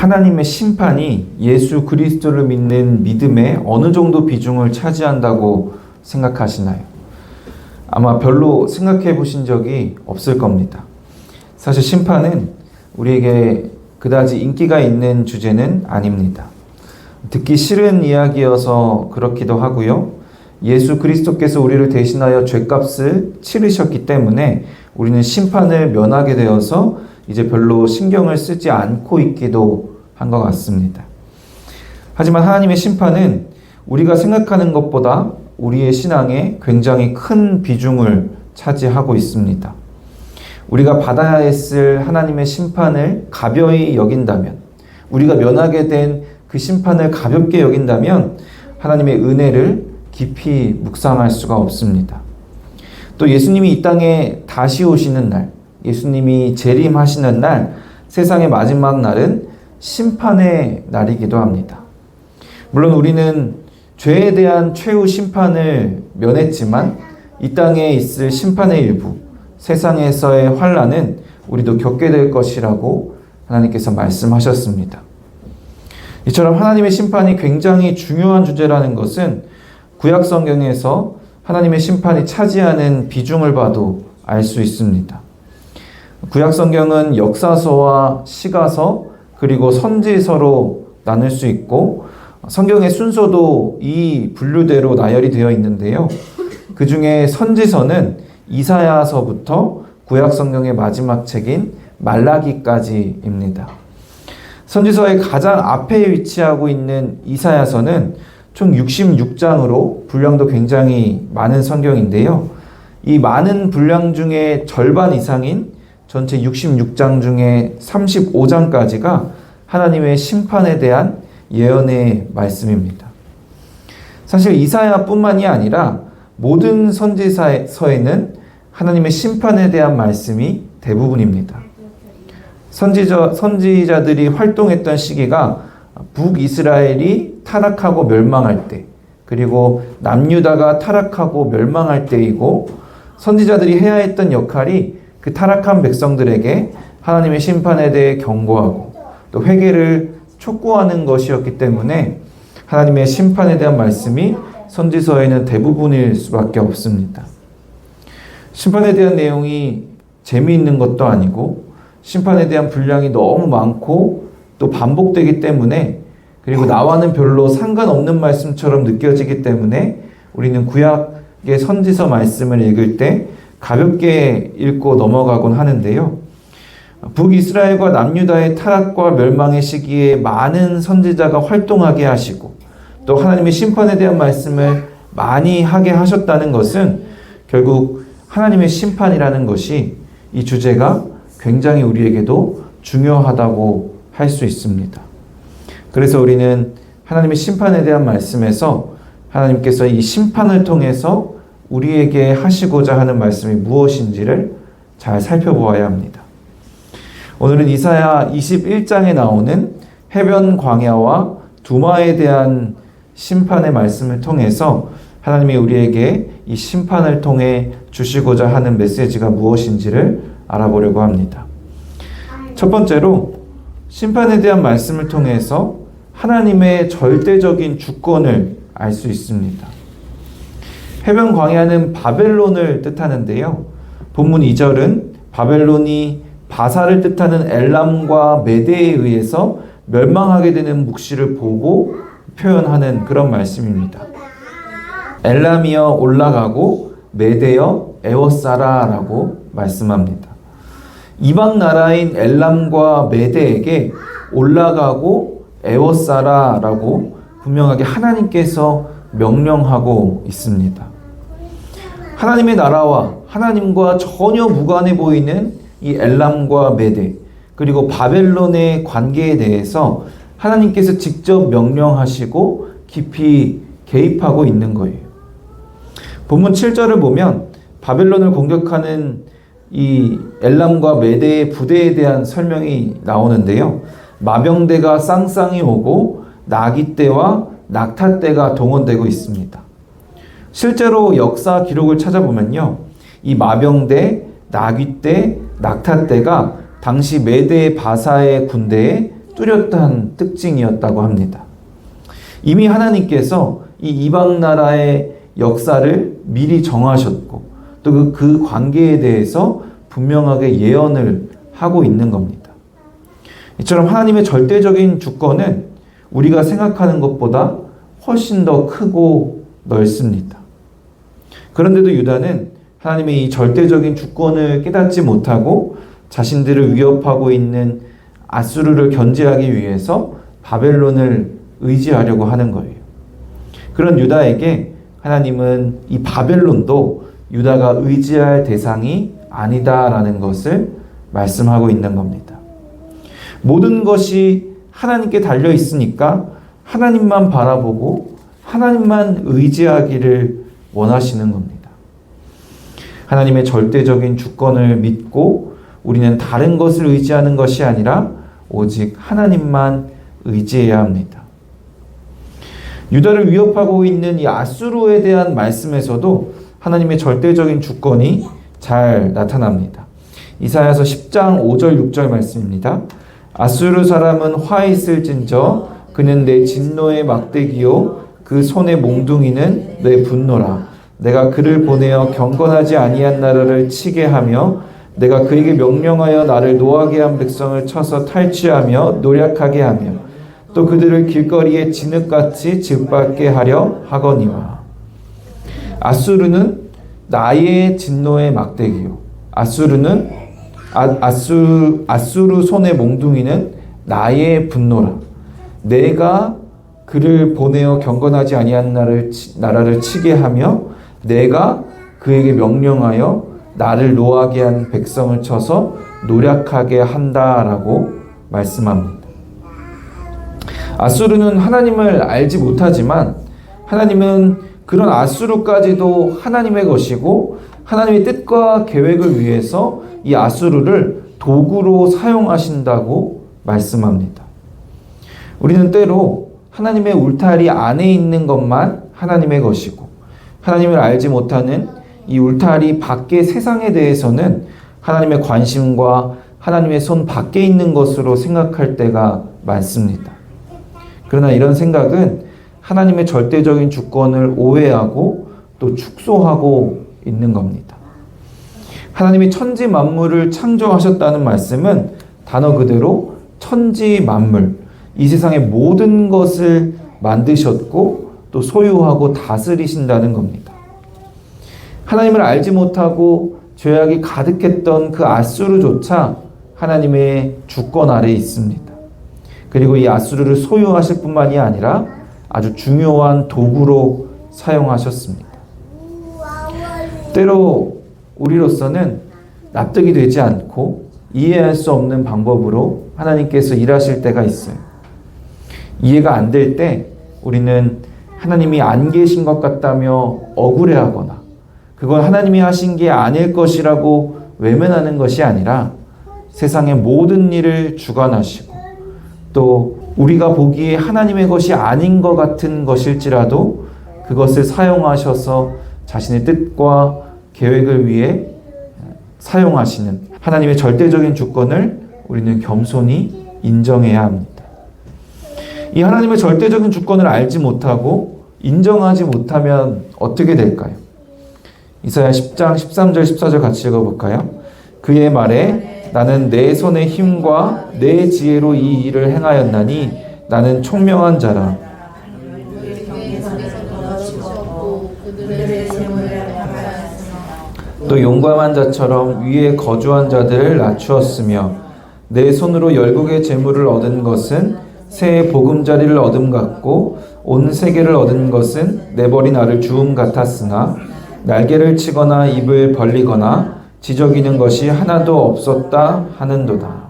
하나님의 심판이 예수 그리스도를 믿는 믿음에 어느 정도 비중을 차지한다고 생각하시나요? 아마 별로 생각해 보신 적이 없을 겁니다. 사실 심판은 우리에게 그다지 인기가 있는 주제는 아닙니다. 듣기 싫은 이야기여서 그렇기도 하고요. 예수 그리스도께서 우리를 대신하여 죄값을 치르셨기 때문에 우리는 심판을 면하게 되어서 이제 별로 신경을 쓰지 않고 있기도 한 것 같습니다. 하지만 하나님의 심판은 우리가 생각하는 것보다 우리의 신앙에 굉장히 큰 비중을 차지하고 있습니다. 우리가 받아야 했을 하나님의 심판을 가벼이 여긴다면, 우리가 면하게 된 그 심판을 가볍게 여긴다면 하나님의 은혜를 깊이 묵상할 수가 없습니다. 또 예수님이 이 땅에 다시 오시는 날, 예수님이 재림하시는 날, 세상의 마지막 날은 심판의 날이기도 합니다. 물론 우리는 죄에 대한 최후 심판을 면했지만 이 땅에 있을 심판의 일부, 세상에서의 환난은 우리도 겪게 될 것이라고 하나님께서 말씀하셨습니다. 이처럼 하나님의 심판이 굉장히 중요한 주제라는 것은 구약 성경에서 하나님의 심판이 차지하는 비중을 봐도 알 수 있습니다. 구약 성경은 역사서와 시가서 그리고 선지서로 나눌 수 있고 성경의 순서도 이 분류대로 나열이 되어 있는데요. 그 중에 선지서는 이사야서부터 구약 성경의 마지막 책인 말라기까지입니다. 선지서의 가장 앞에 위치하고 있는 이사야서는 총 66장으로 분량도 굉장히 많은 성경인데요. 이 많은 분량 중에 절반 이상인 전체 66장 중에 35장까지가 하나님의 심판에 대한 예언의 말씀입니다. 사실 이사야뿐만이 아니라 모든 선지서에는 하나님의 심판에 대한 말씀이 대부분입니다. 선지자들이 활동했던 시기가 북이스라엘이 타락하고 멸망할 때, 그리고 남유다가 타락하고 멸망할 때이고, 선지자들이 해야 했던 역할이 그 타락한 백성들에게 하나님의 심판에 대해 경고하고 또 회개를 촉구하는 것이었기 때문에 하나님의 심판에 대한 말씀이 선지서에는 대부분일 수밖에 없습니다. 심판에 대한 내용이 재미있는 것도 아니고 심판에 대한 분량이 너무 많고 또 반복되기 때문에, 그리고 나와는 별로 상관없는 말씀처럼 느껴지기 때문에 우리는 구약의 선지서 말씀을 읽을 때 가볍게 읽고 넘어가곤 하는데요. 북이스라엘과 남유다의 타락과 멸망의 시기에 많은 선지자가 활동하게 하시고 또 하나님의 심판에 대한 말씀을 많이 하게 하셨다는 것은 결국 하나님의 심판이라는 것이, 이 주제가 굉장히 우리에게도 중요하다고 할 수 있습니다. 그래서 우리는 하나님의 심판에 대한 말씀에서 하나님께서 이 심판을 통해서 우리에게 하시고자 하는 말씀이 무엇인지를 잘 살펴보아야 합니다. 오늘은 이사야 21장에 나오는 해변 광야와 두마에 대한 심판의 말씀을 통해서 하나님이 우리에게 이 심판을 통해 주시고자 하는 메시지가 무엇인지를 알아보려고 합니다. 첫 번째로 심판에 대한 말씀을 통해서 하나님의 절대적인 주권을 알 수 있습니다. 해변 광야는 바벨론을 뜻하는데요. 본문 2절은 바벨론이 바사를 뜻하는 엘람과 메대에 의해서 멸망하게 되는 묵시를 보고 표현하는 그런 말씀입니다. 엘람이여 올라가고 메대여 에워싸라라고 말씀합니다. 이방 나라인 엘람과 메대에게 올라가고 에워싸라라고 분명하게 하나님께서 명령하고 있습니다. 하나님의 나라와 하나님과 전혀 무관해 보이는 이 엘람과 메대, 그리고 바벨론의 관계에 대해서 하나님께서 직접 명령하시고 깊이 개입하고 있는 거예요. 본문 7절을 보면 바벨론을 공격하는 이 엘람과 메대의 부대에 대한 설명이 나오는데요. 마병대가 쌍쌍이 오고 나귀떼와 낙타떼가 동원되고 있습니다. 실제로 역사 기록을 찾아보면요. 이 마병대, 나귀떼, 낙타떼가 당시 메대 바사의 군대의 뚜렷한 특징이었다고 합니다. 이미 하나님께서 이 이방 나라의 역사를 미리 정하셨고 또 그 관계에 대해서 분명하게 예언을 하고 있는 겁니다. 이처럼 하나님의 절대적인 주권은 우리가 생각하는 것보다 훨씬 더 크고 넓습니다. 그런데도 유다는 하나님의 이 절대적인 주권을 깨닫지 못하고 자신들을 위협하고 있는 아수르를 견제하기 위해서 바벨론을 의지하려고 하는 거예요. 그런 유다에게 하나님은 이 바벨론도 유다가 의지할 대상이 아니다라는 것을 말씀하고 있는 겁니다. 모든 것이 하나님께 달려 있으니까 하나님만 바라보고 하나님만 의지하기를 원하시는 겁니다. 하나님의 절대적인 주권을 믿고 우리는 다른 것을 의지하는 것이 아니라 오직 하나님만 의지해야 합니다. 유다를 위협하고 있는 이 아수르에 대한 말씀에서도 하나님의 절대적인 주권이 잘 나타납니다. 이사야서 10장 5절 6절 말씀입니다. 아수르 사람은 화 있을진저 그는 내 진노의 막대기요 그 손의 몽둥이는 내 분노라. 내가 그를 보내어 경건하지 아니한 나라를 치게 하며 내가 그에게 명령하여 나를 노하게 한 백성을 쳐서 탈취하며 노략하게 하며 또 그들을 길거리에 진흙같이 짓밟게 하려 하거니와. 아수르는 나의 진노의 막대기요. 아수르는 아수르 손의 몽둥이는 나의 분노라. 내가 그를 보내어 경건하지 아니한 나라를 치게 하며 내가 그에게 명령하여 나를 노하게 한 백성을 쳐서 노략하게 한다라고 말씀합니다. 아수르는 하나님을 알지 못하지만 하나님은 그런 아수르까지도 하나님의 것이고 하나님의 뜻과 계획을 위해서 이 아수르를 도구로 사용하신다고 말씀합니다. 우리는 때로 하나님의 울타리 안에 있는 것만 하나님의 것이고 하나님을 알지 못하는 이 울타리 밖의 세상에 대해서는 하나님의 관심과 하나님의 손 밖에 있는 것으로 생각할 때가 많습니다. 그러나 이런 생각은 하나님의 절대적인 주권을 오해하고 또 축소하고 있는 겁니다. 하나님이 천지 만물을 창조하셨다는 말씀은 단어 그대로 천지 만물, 이 세상의 모든 것을 만드셨고 또 소유하고 다스리신다는 겁니다. 하나님을 알지 못하고 죄악이 가득했던 그 아수르조차 하나님의 주권 아래에 있습니다. 그리고 이 아수르를 소유하실 뿐만이 아니라 아주 중요한 도구로 사용하셨습니다. 때로 우리로서는 납득이 되지 않고 이해할 수 없는 방법으로 하나님께서 일하실 때가 있어요. 이해가 안 될 때 우리는 하나님이 안 계신 것 같다며 억울해하거나 그건 하나님이 하신 게 아닐 것이라고 외면하는 것이 아니라 세상의 모든 일을 주관하시고 또 우리가 보기에 하나님의 것이 아닌 것 같은 것일지라도 그것을 사용하셔서 자신의 뜻과 계획을 위해 사용하시는 하나님의 절대적인 주권을 우리는 겸손히 인정해야 합니다. 이 하나님의 절대적인 주권을 알지 못하고 인정하지 못하면 어떻게 될까요? 이사야 10장 13절 14절 같이 읽어볼까요? 그의 말에 나는 내 손의 힘과 내 지혜로 이 일을 행하였나니 나는 총명한 자라. 또 용감한 자처럼 위에 거주한 자들을 낮추었으며 내 손으로 열국의 재물을 얻은 것은 새 보금자리를 얻음 같고 온 세계를 얻은 것은 내버린 알을 주움 같았으나 날개를 치거나 입을 벌리거나 지저귀는 것이 하나도 없었다 하는도다.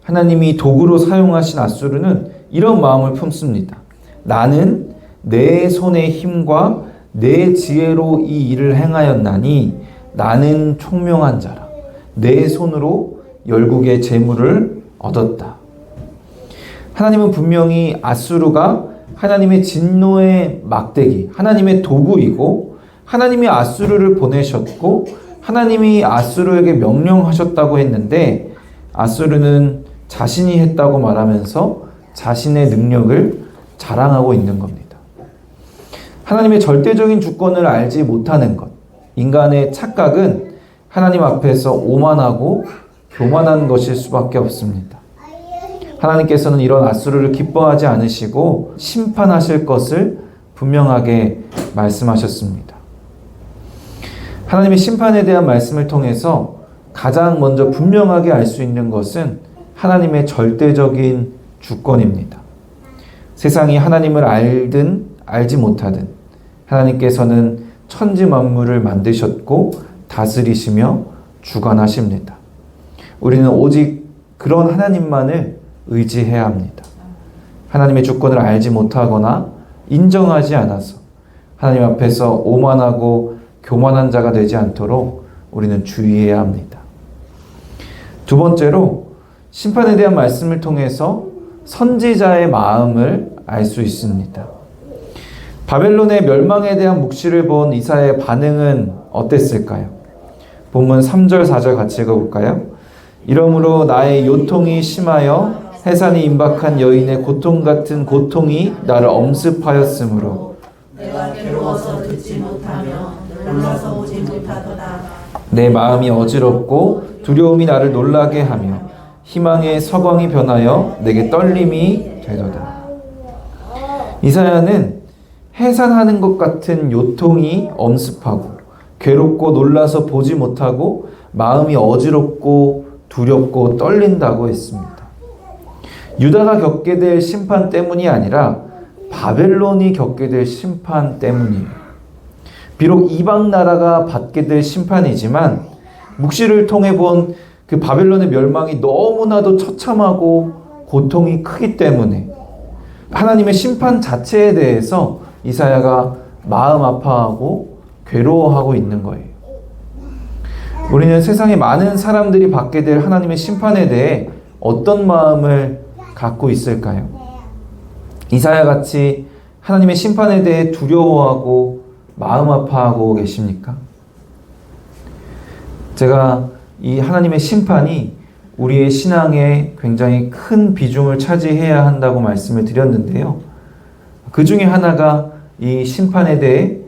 하나님이 도구로 사용하신 아수르는 이런 마음을 품습니다. 나는 내 손의 힘과 내 지혜로 이 일을 행하였나니 나는 총명한 자라. 내 손으로 열국의 재물을 얻었다. 하나님은 분명히 아수르가 하나님의 진노의 막대기, 하나님의 도구이고 하나님이 아수르를 보내셨고 하나님이 아수르에게 명령하셨다고 했는데 아수르는 자신이 했다고 말하면서 자신의 능력을 자랑하고 있는 겁니다. 하나님의 절대적인 주권을 알지 못하는 것, 인간의 착각은 하나님 앞에서 오만하고 교만한 것일 수밖에 없습니다. 하나님께서는 이런 앗수르를 기뻐하지 않으시고 심판하실 것을 분명하게 말씀하셨습니다. 하나님의 심판에 대한 말씀을 통해서 가장 먼저 분명하게 알 수 있는 것은 하나님의 절대적인 주권입니다. 세상이 하나님을 알든 알지 못하든 하나님께서는 천지 만물을 만드셨고 다스리시며 주관하십니다. 우리는 오직 그런 하나님만을 의지해야 합니다. 하나님의 주권을 알지 못하거나 인정하지 않아서 하나님 앞에서 오만하고 교만한 자가 되지 않도록 우리는 주의해야 합니다. 두 번째로 심판에 대한 말씀을 통해서 선지자의 마음을 알 수 있습니다. 바벨론의 멸망에 대한 묵시를 본 이사야의 반응은 어땠을까요? 본문 3절 4절 같이 읽어볼까요? 이러므로 나의 요통이 심하여 해산이 임박한 여인의 고통 같은 고통이 나를 엄습하였으므로 내가 괴로워서 듣지 못하며 놀라서 오지 못하도다. 내 마음이 어지럽고 두려움이 나를 놀라게 하며 희망의 서광이 변하여 내게 떨림이 되도다. 이사야는 해산하는 것 같은 요통이 엄습하고 괴롭고 놀라서 보지 못하고 마음이 어지럽고 두렵고 떨린다고 했습니다. 유다가 겪게 될 심판 때문이 아니라 바벨론이 겪게 될 심판 때문이에요. 비록 이방 나라가 받게 될 심판이지만 묵시를 통해 본 그 바벨론의 멸망이 너무나도 처참하고 고통이 크기 때문에 하나님의 심판 자체에 대해서 이사야가 마음 아파하고 괴로워하고 있는 거예요. 우리는 세상의 많은 사람들이 받게 될 하나님의 심판에 대해 어떤 마음을 갖고 있을까요? 이사야 같이 하나님의 심판에 대해 두려워하고 마음 아파하고 계십니까? 제가 이 하나님의 심판이 우리의 신앙에 굉장히 큰 비중을 차지해야 한다고 말씀을 드렸는데요. 그 중에 하나가 이 심판에 대해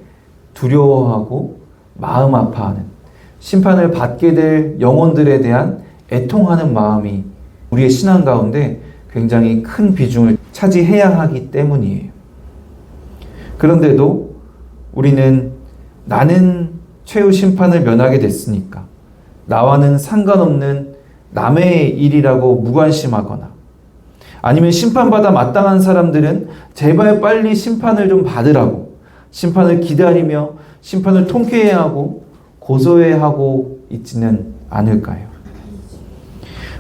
두려워하고 마음 아파하는, 심판을 받게 될 영혼들에 대한 애통하는 마음이 우리의 신앙 가운데 굉장히 큰 비중을 차지해야 하기 때문이에요. 그런데도 우리는 나는 최후 심판을 면하게 됐으니까 나와는 상관없는 남의 일이라고 무관심하거나 아니면 심판받아 마땅한 사람들은 제발 빨리 심판을 좀 받으라고 심판을 기다리며 심판을 통쾌해야 하고 고소해야 하고 있지는 않을까요?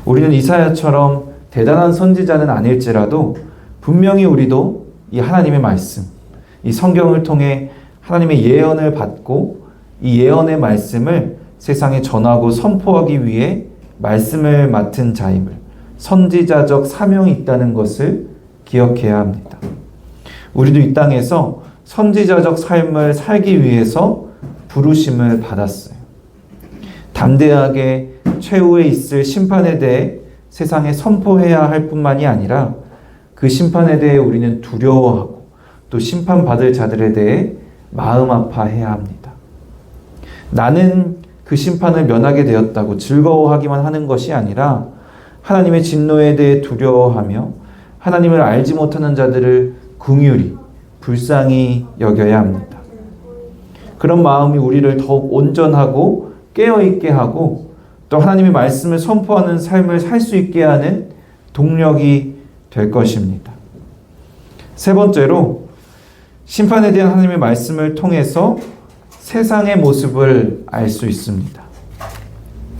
우리는 이사야처럼 대단한 선지자는 아닐지라도 분명히 우리도 이 하나님의 말씀, 이 성경을 통해 하나님의 예언을 받고 이 예언의 말씀을 세상에 전하고 선포하기 위해 말씀을 맡은 자임을, 선지자적 사명이 있다는 것을 기억해야 합니다. 우리도 이 땅에서 선지자적 삶을 살기 위해서 부르심을 받았어요. 담대하게 최후에 있을 심판에 대해 세상에 선포해야 할 뿐만이 아니라 그 심판에 대해 우리는 두려워하고 또 심판받을 자들에 대해 마음 아파해야 합니다. 나는 그 심판을 면하게 되었다고 즐거워하기만 하는 것이 아니라 하나님의 진노에 대해 두려워하며 하나님을 알지 못하는 자들을 긍휼히 불쌍히 여겨야 합니다. 그런 마음이 우리를 더욱 온전하고 깨어있게 하고 또 하나님의 말씀을 선포하는 삶을 살 수 있게 하는 동력이 될 것입니다. 세 번째로 심판에 대한 하나님의 말씀을 통해서 세상의 모습을 알 수 있습니다.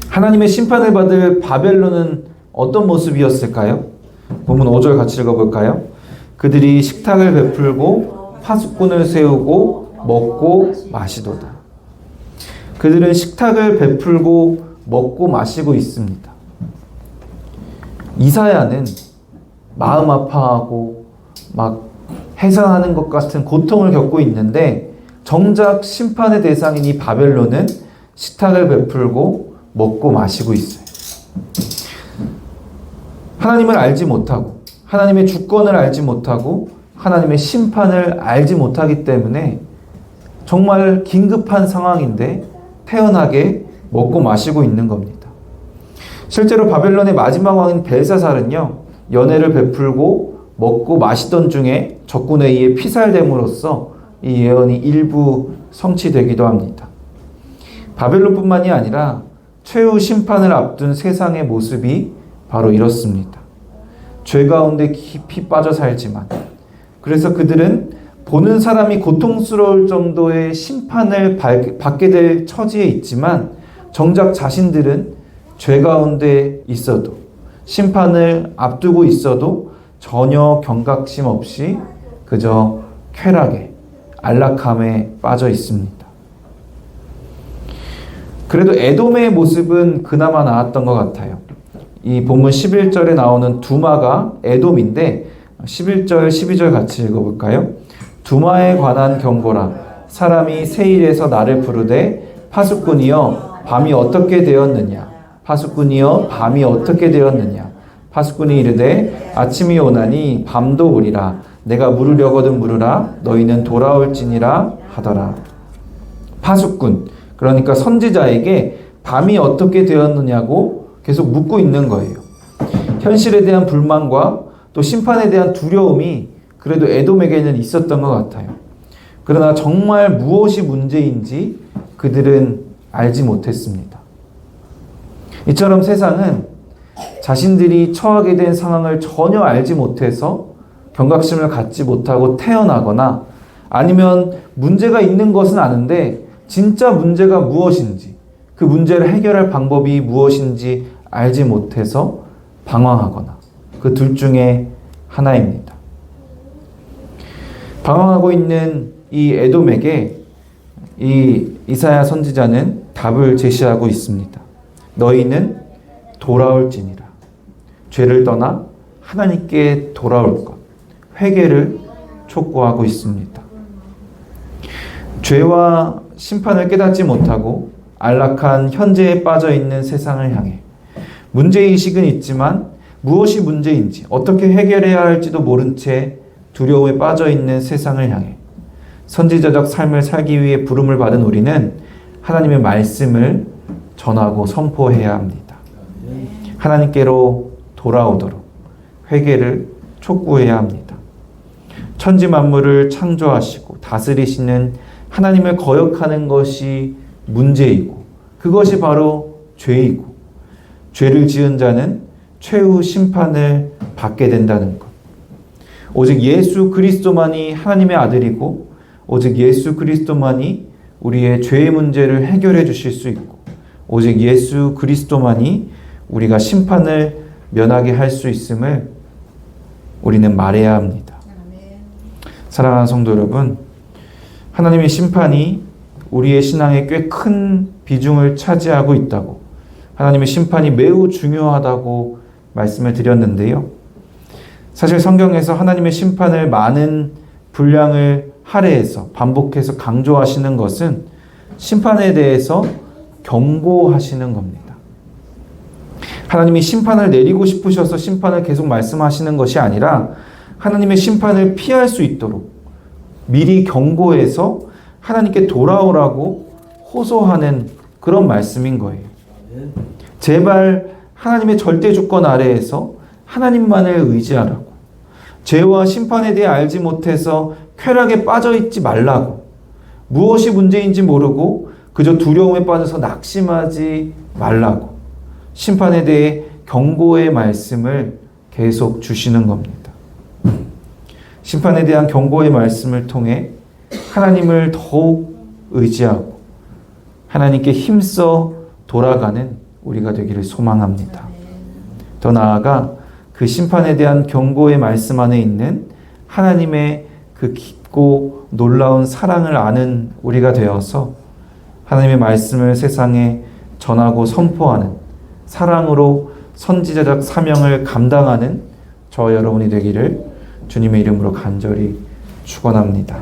하나님의 심판을 받을 바벨론은 어떤 모습이었을까요? 본문 5절 같이 읽어볼까요? 그들이 식탁을 베풀고 파수꾼을 세우고 먹고 마시도다. 그들은 식탁을 베풀고 먹고 마시고 있습니다. 이사야는 마음 아파하고 막 해산하는 것 같은 고통을 겪고 있는데 정작 심판의 대상인 이 바벨론은 식탁을 베풀고 먹고 마시고 있어요. 하나님을 알지 못하고 하나님의 주권을 알지 못하고 하나님의 심판을 알지 못하기 때문에 정말 긴급한 상황인데 태연하게 먹고 마시고 있는 겁니다. 실제로 바벨론의 마지막 왕인 벨사살은요, 연회를 베풀고 먹고 마시던 중에 적군에 의해 피살됨으로써 이 예언이 일부 성취되기도 합니다. 바벨론뿐만이 아니라 최후 심판을 앞둔 세상의 모습이 바로 이렇습니다. 죄 가운데 깊이 빠져 살지만, 그래서 그들은 보는 사람이 고통스러울 정도의 심판을 받게 될 처지에 있지만 정작 자신들은 죄 가운데 있어도, 심판을 앞두고 있어도 전혀 경각심 없이 그저 쾌락에, 안락함에 빠져 있습니다. 그래도 에돔의 모습은 그나마 나았던 것 같아요. 이 본문 11절에 나오는 두마가 에돔인데 11절, 12절 같이 읽어볼까요? 두마에 관한 경고라. 사람이 세일에서 나를 부르되 파수꾼이여 밤이 어떻게 되었느냐. 파수꾼이여 밤이 어떻게 되었느냐. 파수꾼이 이르되 아침이 오나니 밤도 오리라. 내가 물으려거든 물으라. 너희는 돌아올지니라 하더라. 파수꾼, 그러니까 선지자에게 밤이 어떻게 되었느냐고 계속 묻고 있는 거예요. 현실에 대한 불만과 또 심판에 대한 두려움이 그래도 에돔에게는 있었던 것 같아요. 그러나 정말 무엇이 문제인지 그들은 알지 못했습니다. 이처럼 세상은 자신들이 처하게 된 상황을 전혀 알지 못해서 경각심을 갖지 못하고 태어나거나 아니면 문제가 있는 것은 아는데 진짜 문제가 무엇인지, 그 문제를 해결할 방법이 무엇인지 알지 못해서 방황하거나 그 둘 중에 하나입니다. 방황하고 있는 이 에돔에게 이 이사야 선지자는 답을 제시하고 있습니다. 너희는 돌아올지니라. 죄를 떠나 하나님께 돌아올 것, 회개를 촉구하고 있습니다. 죄와 심판을 깨닫지 못하고 안락한 현재에 빠져 있는 세상을 향해 문제의식은 있지만 무엇이 문제인지 어떻게 해결해야 할지도 모른 채 두려움에 빠져 있는 세상을 향해 선지자적 삶을 살기 위해 부름을 받은 우리는 하나님의 말씀을 전하고 선포해야 합니다. 하나님께로 돌아오도록 회개를 촉구해야 합니다. 천지 만물을 창조하시고 다스리시는 하나님을 거역하는 것이 문제이고 그것이 바로 죄이고 죄를 지은 자는 최후 심판을 받게 된다는 것. 오직 예수 그리스도만이 하나님의 아들이고 오직 예수 그리스도만이 우리의 죄의 문제를 해결해 주실 수 있고 오직 예수 그리스도만이 우리가 심판을 면하게 할 수 있음을 우리는 말해야 합니다. 사랑하는 성도 여러분, 하나님의 심판이 우리의 신앙에 꽤 큰 비중을 차지하고 있다고, 하나님의 심판이 매우 중요하다고 말씀을 드렸는데요. 사실 성경에서 하나님의 심판을 많은 분량을 할애해서 반복해서 강조하시는 것은 심판에 대해서 경고하시는 겁니다. 하나님이 심판을 내리고 싶으셔서 심판을 계속 말씀하시는 것이 아니라 하나님의 심판을 피할 수 있도록 미리 경고해서 하나님께 돌아오라고 호소하는 그런 말씀인 거예요. 제발 하나님의 절대 주권 아래에서 하나님만을 의지하라고, 죄와 심판에 대해 알지 못해서 쾌락에 빠져 있지 말라고, 무엇이 문제인지 모르고 그저 두려움에 빠져서 낙심하지 말라고 심판에 대해 경고의 말씀을 계속 주시는 겁니다. 심판에 대한 경고의 말씀을 통해 하나님을 더욱 의지하고 하나님께 힘써 돌아가는 우리가 되기를 소망합니다. 더 나아가 그 심판에 대한 경고의 말씀 안에 있는 하나님의 그 깊고 놀라운 사랑을 아는 우리가 되어서 하나님의 말씀을 세상에 전하고 선포하는 사랑으로 선지자적 사명을 감당하는 저와 여러분이 되기를 주님의 이름으로 간절히 축원합니다.